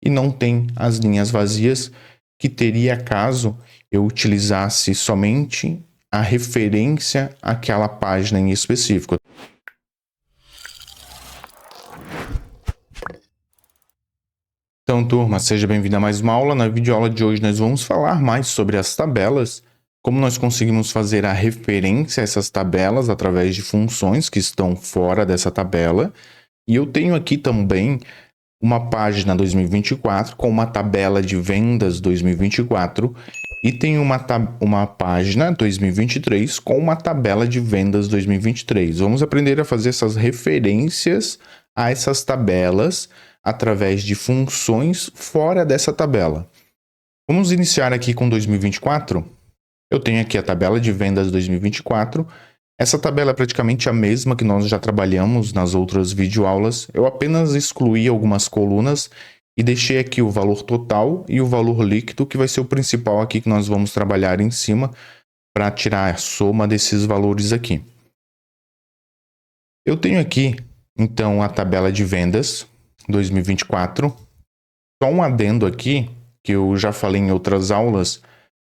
e não tem as linhas vazias, que teria caso eu utilizasse somente a referência àquela página em específico. Então, turma, seja bem-vindo a mais uma aula. Na videoaula de hoje nós vamos falar mais sobre as tabelas, como nós conseguimos fazer a referência a essas tabelas através de funções que estão fora dessa tabela. E eu tenho aqui também uma página 2024 com uma tabela de vendas 2024 e tem uma página 2023 com uma tabela de vendas 2023. Vamos aprender a fazer essas referências a essas tabelas através de funções fora dessa tabela. Vamos iniciar aqui com 2024. Eu tenho aqui a tabela de vendas 2024. Essa tabela é praticamente a mesma que nós já trabalhamos nas outras videoaulas. Eu apenas excluí algumas colunas e deixei aqui o valor total e o valor líquido, que vai ser o principal aqui que nós vamos trabalhar em cima para tirar a soma desses valores aqui. Eu tenho aqui, então, a tabela de vendas 2024. Só um adendo aqui, que eu já falei em outras aulas.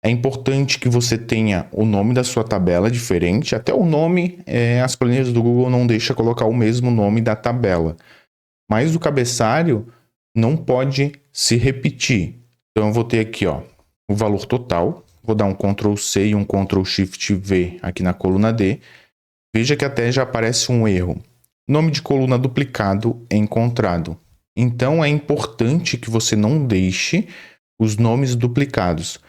É importante que você tenha o nome da sua tabela diferente. Até o nome, as planilhas do Google não deixam colocar o mesmo nome da tabela. Mas o cabeçalho não pode se repetir. Então eu vou ter aqui, ó, o valor total. Vou dar um Ctrl C e um Ctrl Shift V aqui na coluna D. Veja que até já aparece um erro. Nome de coluna duplicado encontrado. Então é importante que você não deixe os nomes duplicados.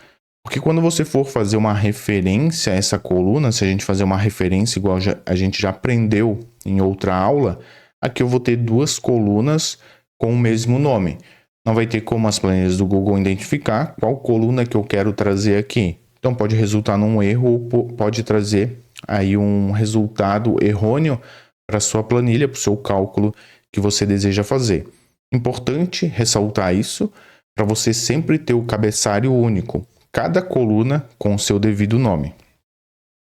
Porque quando você for fazer uma referência a essa coluna, se a gente fazer uma referência igual a gente já aprendeu em outra aula, aqui eu vou ter duas colunas com o mesmo nome. Não vai ter como as planilhas do Google identificar qual coluna que eu quero trazer aqui. Então pode resultar num erro ou pode trazer aí um resultado errôneo para a sua planilha, para o seu cálculo que você deseja fazer. Importante ressaltar isso para você sempre ter o cabeçalho único. Cada coluna com o seu devido nome.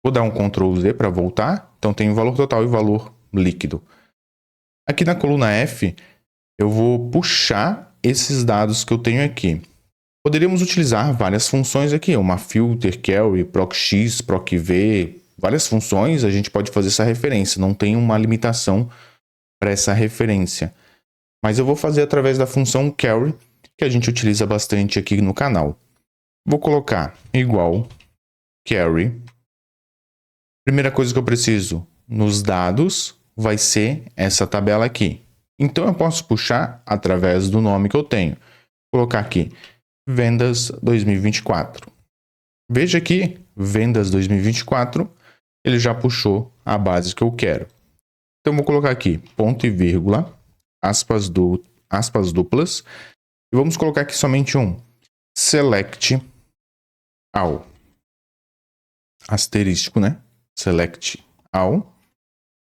Vou dar um Ctrl Z para voltar. Então tem o valor total e o valor líquido. Aqui na coluna F, eu vou puxar esses dados que eu tenho aqui. Poderíamos utilizar várias funções aqui, uma filter, carry, procx, procv, várias funções, a gente pode fazer essa referência, não tem uma limitação para essa referência. Mas eu vou fazer através da função carry, que a gente utiliza bastante aqui no canal. Vou colocar igual carry. Primeira coisa que eu preciso nos dados vai ser essa tabela aqui. Então eu posso puxar através do nome que eu tenho. Vou colocar aqui vendas 2024. Veja aqui, vendas 2024, ele já puxou a base que eu quero. Então vou colocar aqui ponto e vírgula, aspas duplas, e vamos colocar aqui somente um select all, asterístico, né? Select all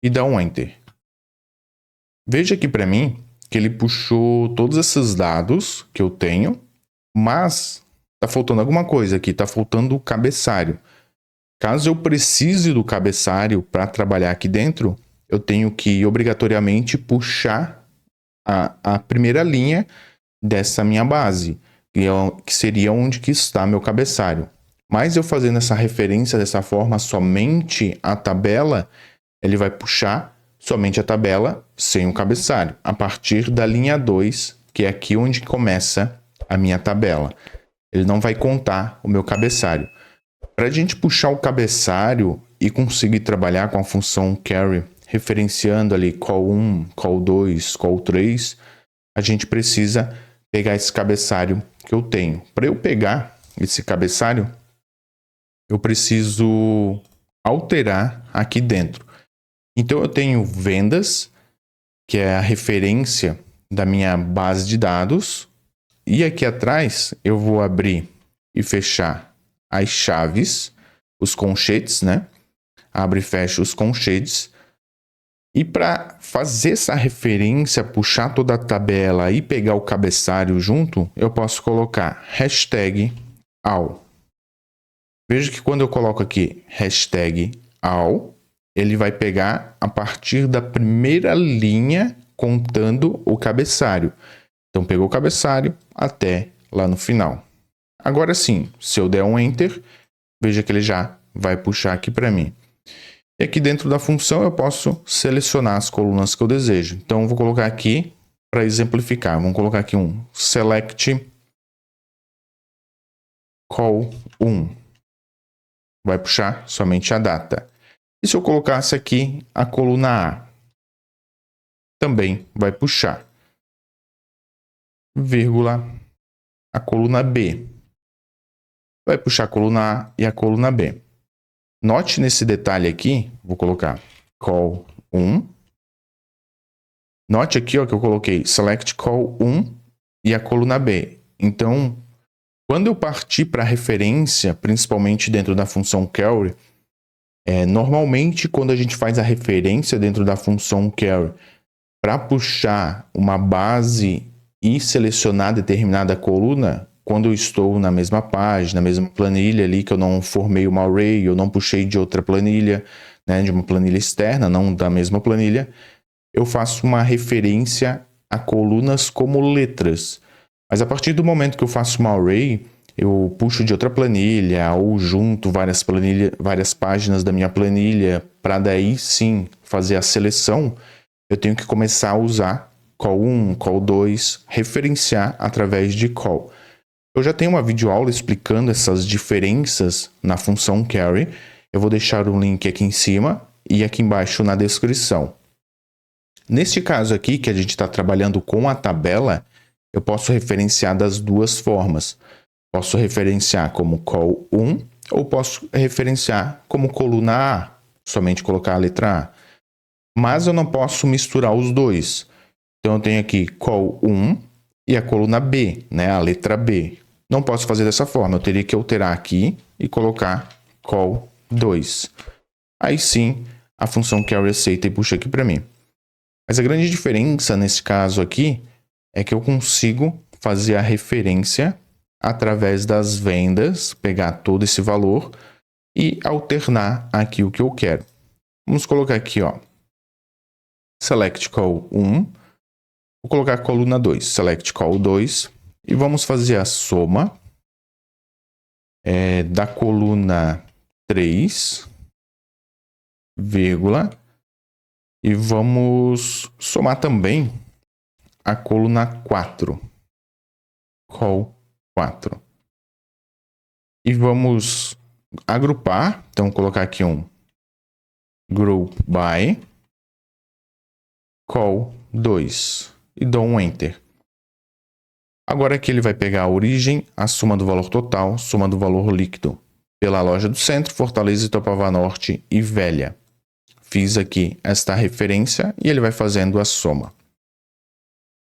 e dá um enter. Veja aqui para mim que ele puxou todos esses dados que eu tenho, mas tá faltando alguma coisa aqui, tá faltando o cabeçalho. Caso eu precise do cabeçalho para trabalhar aqui dentro, eu tenho que obrigatoriamente puxar a primeira linha dessa minha base, que seria onde que está meu cabeçalho. Mas eu fazendo essa referência dessa forma, somente a tabela, ele vai puxar somente a tabela sem o cabeçalho, a partir da linha 2, que é aqui onde começa a minha tabela. Ele não vai contar o meu cabeçalho. Para a gente puxar o cabeçalho e conseguir trabalhar com a função carry, referenciando ali call 1, call 2, call 3, a gente precisa pegar esse cabeçalho que eu tenho. Para eu pegar esse cabeçalho, eu preciso alterar aqui dentro. Então eu tenho vendas, que é a referência da minha base de dados, e aqui atrás eu vou abrir e fechar as chaves, os colchetes, né? Abre e fecha os colchetes. E para fazer essa referência, puxar toda a tabela e pegar o cabeçalho junto, eu posso colocar hashtag all. Veja que quando eu coloco aqui hashtag all, ele vai pegar a partir da primeira linha contando o cabeçalho. Então, pegou o cabeçalho até lá no final. Agora sim, se eu der um Enter, veja que ele já vai puxar aqui para mim. E aqui dentro da função eu posso selecionar as colunas que eu desejo. Então, eu vou colocar aqui para exemplificar. Vamos colocar aqui um Select Call 1. Vai puxar somente a data. E se eu colocasse aqui a coluna A? Também vai puxar. Vírgula, a coluna B. Vai puxar a coluna A e a coluna B. Note nesse detalhe aqui, vou colocar Call 1. Note aqui ó, que eu coloquei Select Call 1 e a coluna B. Então, quando eu partir para a referência, principalmente dentro da função carry, normalmente quando a gente faz a referência dentro da função carry para puxar uma base e selecionar determinada coluna, quando eu estou na mesma página, na mesma planilha ali, que eu não formei uma array, eu não puxei de outra planilha, né, de uma planilha externa, não da mesma planilha, eu faço uma referência a colunas como letras. Mas a partir do momento que eu faço uma array, eu puxo de outra planilha ou junto várias páginas da minha planilha para daí sim fazer a seleção, eu tenho que começar a usar call 1, call 2, referenciar através de call. Eu já tenho uma videoaula explicando essas diferenças na função carry. Eu vou deixar o link aqui em cima e aqui embaixo na descrição. Neste caso aqui, que a gente está trabalhando com a tabela, eu posso referenciar das duas formas. Posso referenciar como call 1 ou posso referenciar como coluna A, somente colocar a letra A. Mas eu não posso misturar os dois. Então eu tenho aqui call 1 e a coluna B, né, a letra B. Não posso fazer dessa forma, eu teria que alterar aqui e colocar call 2. Aí sim, a função carry aceita e puxa aqui para mim. Mas a grande diferença nesse caso aqui é que eu consigo fazer a referência através das vendas, pegar todo esse valor e alternar aqui o que eu quero. Vamos colocar aqui, ó, Select Call 1, vou colocar a coluna 2, Select Call 2, e vamos fazer a soma da coluna 3, vírgula, e vamos somar também a coluna 4, Call 4. E vamos agrupar, então colocar aqui um Group by Call 2 e dou um Enter. Agora aqui ele vai pegar a origem, a soma do valor total, soma do valor líquido pela loja do centro, Fortaleza, Itopava Norte e Velha. Fiz aqui esta referência e ele vai fazendo a soma.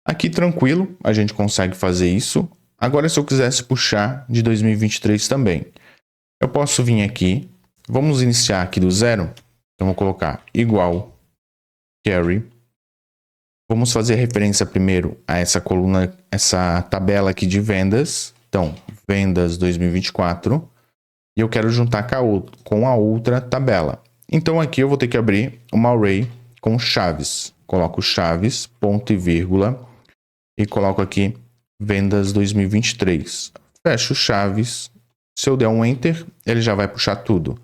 Aqui tranquilo, a gente consegue fazer isso. Agora se eu quisesse puxar de 2023 também, eu posso vir aqui, vamos iniciar aqui do zero, então vou colocar igual carry. Vamos fazer referência primeiro a essa coluna, essa tabela aqui de vendas. Então, vendas 2024. E eu quero juntar com a outra tabela. Então, aqui eu vou ter que abrir uma array com chaves. Coloco chaves, ponto e vírgula. E coloco aqui vendas 2023. Fecho chaves. Se eu der um Enter, ele já vai puxar tudo.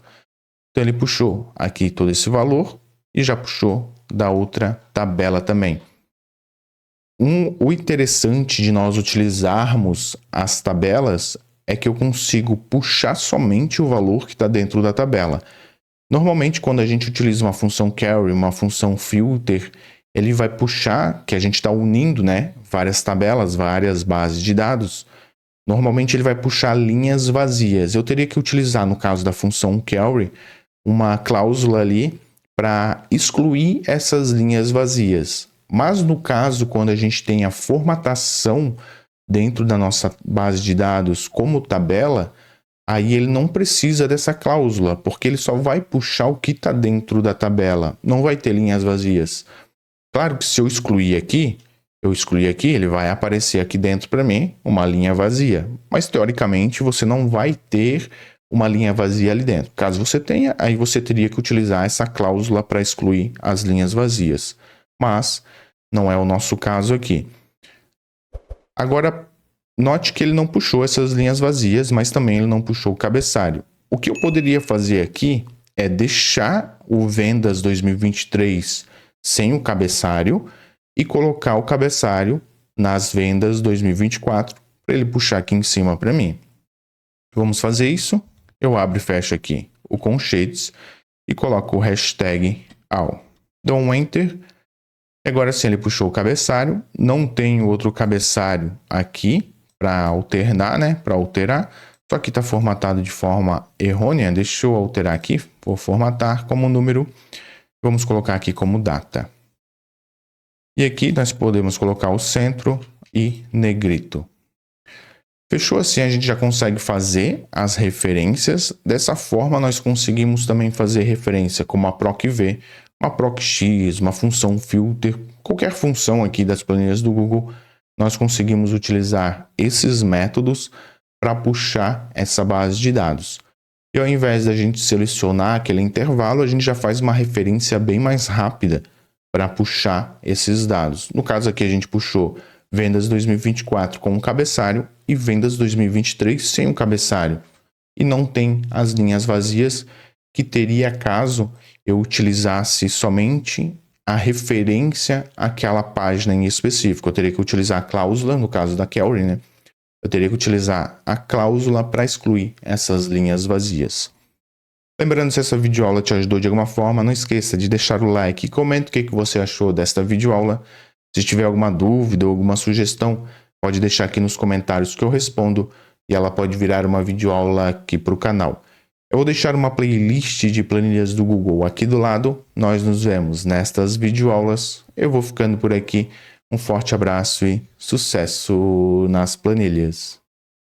Então, ele puxou aqui todo esse valor e já puxou da outra tabela também. O interessante de nós utilizarmos as tabelas é que eu consigo puxar somente o valor que está dentro da tabela. Normalmente, quando a gente utiliza uma função carry, uma função filter, ele vai puxar, que a gente está unindo, né, várias tabelas, várias bases de dados. Normalmente, ele vai puxar linhas vazias. Eu teria que utilizar, no caso da função carry, uma cláusula ali para excluir essas linhas vazias. Mas no caso, quando a gente tem a formatação dentro da nossa base de dados como tabela, aí ele não precisa dessa cláusula, porque ele só vai puxar o que está dentro da tabela, não vai ter linhas vazias. Claro que se eu excluir aqui, ele vai aparecer aqui dentro para mim uma linha vazia, mas teoricamente você não vai ter uma linha vazia ali dentro. Caso você tenha, aí você teria que utilizar essa cláusula para excluir as linhas vazias. Mas não é o nosso caso aqui. Agora, note que ele não puxou essas linhas vazias, mas também ele não puxou o cabeçalho. O que eu poderia fazer aqui é deixar o Vendas 2023 sem o cabeçalho e colocar o cabeçalho nas Vendas 2024 para ele puxar aqui em cima para mim. Vamos fazer isso. Eu abro e fecho aqui o Conchetes e coloco o hashtag all. Dou um Enter. Agora sim ele puxou o cabeçalho. Não tem outro cabeçalho aqui para alternar, né? Para alterar. Só que está formatado de forma errônea. Deixa eu alterar aqui. Vou formatar como número. Vamos colocar aqui como data. E aqui nós podemos colocar o centro e negrito. Fechou assim, a gente já consegue fazer as referências. Dessa forma, nós conseguimos também fazer referência como a PROC-V, uma PROC-X, uma função filter, qualquer função aqui das planilhas do Google, nós conseguimos utilizar esses métodos para puxar essa base de dados. E ao invés da gente selecionar aquele intervalo, a gente já faz uma referência bem mais rápida para puxar esses dados. No caso aqui, a gente puxou Vendas 2024 com um cabeçalho e Vendas 2023 sem um cabeçalho. E não tem as linhas vazias, que teria caso eu utilizasse somente a referência àquela página em específico. Eu teria que utilizar a cláusula, no caso da Kelly, né? Eu teria que utilizar a cláusula para excluir essas linhas vazias. Lembrando, se essa videoaula te ajudou de alguma forma, não esqueça de deixar o like e comente o que você achou desta videoaula. Se tiver alguma dúvida ou alguma sugestão, pode deixar aqui nos comentários que eu respondo e ela pode virar uma videoaula aqui para o canal. Eu vou deixar uma playlist de planilhas do Google aqui do lado. Nós nos vemos nestas videoaulas. Eu vou ficando por aqui. Um forte abraço e sucesso nas planilhas.